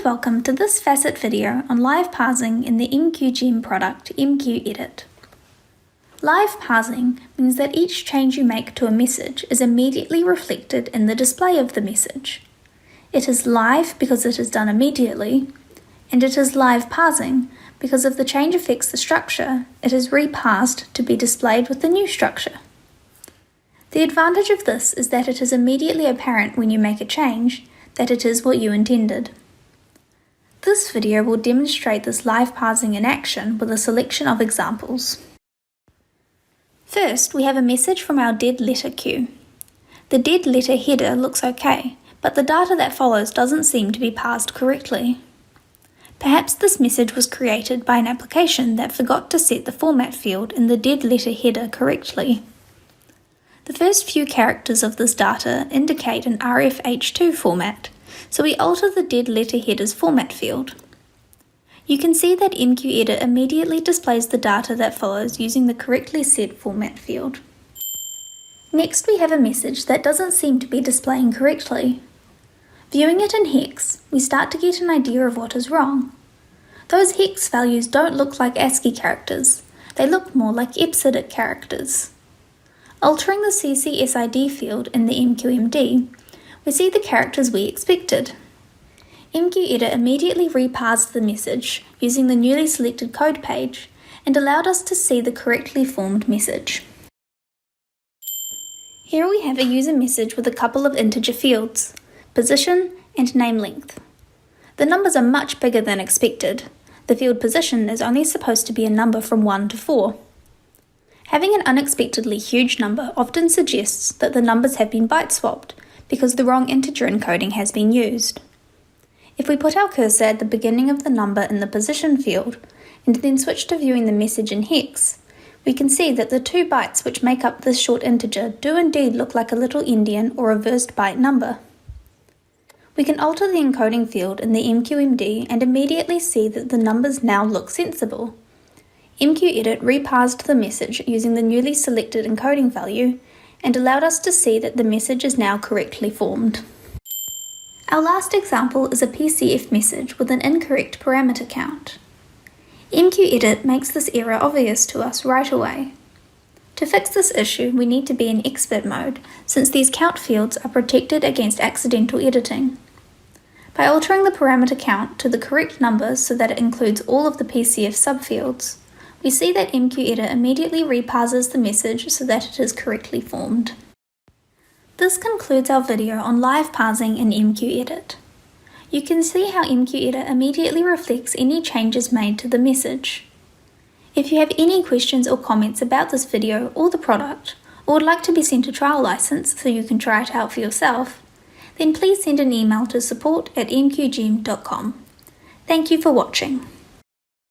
welcome to this facet video on live parsing in the MQGem product MQEdit. Live parsing means that each change you make to a message is immediately reflected in the display of the message. It is live because it is done immediately, and it is live parsing because if the change affects the structure, it is reparsed to be displayed with the new structure. The advantage of this is that it is immediately apparent when you make a change that it is what you intended. This video will demonstrate this live parsing in action with a selection of examples. First, we have a message from our dead letter queue. The dead letter header looks okay, but the data that follows doesn't seem to be parsed correctly. Perhaps this message was created by an application that forgot to set the format field in the dead letter header correctly. The first few characters of this data indicate an RFH2 format, so we alter the dead letter header's format field. You can see that MQEdit immediately displays the data that follows using the correctly set format field. Next, we have a message that doesn't seem to be displaying correctly. Viewing it in hex, we start to get an idea of what is wrong. Those hex values don't look like ASCII characters, they look more like EBCDIC characters. Altering the CCSID field in the MQMD, we see the characters we expected. MQEdit immediately reparsed the message using the newly selected code page and allowed us to see the correctly formed message. Here we have a user message with a couple of integer fields, position and name length. The numbers are much bigger than expected. The field position is only supposed to be a number from 1 to 4. Having an unexpectedly huge number often suggests that the numbers have been byte swapped because the wrong integer encoding has been used. If we put our cursor at the beginning of the number in the position field and then switch to viewing the message in hex, we can see that the 2 bytes which make up this short integer do indeed look like a little endian or reversed byte number. We can alter the encoding field in the MQMD and immediately see that the numbers now look sensible. MQEdit reparsed the message using the newly selected encoding value and allowed us to see that the message is now correctly formed. Our last example is a PCF message with an incorrect parameter count. MQEdit makes this error obvious to us right away. To fix this issue, we need to be in expert mode since these count fields are protected against accidental editing. By altering the parameter count to the correct number so that it includes all of the PCF subfields, we see that MQEdit immediately reparses the message so that it is correctly formed. This concludes our video on live parsing in MQEdit. You can see how MQEdit immediately reflects any changes made to the message. If you have any questions or comments about this video or the product, or would like to be sent a trial license so you can try it out for yourself, then please send an email to support@mqgem.com. Thank you for watching.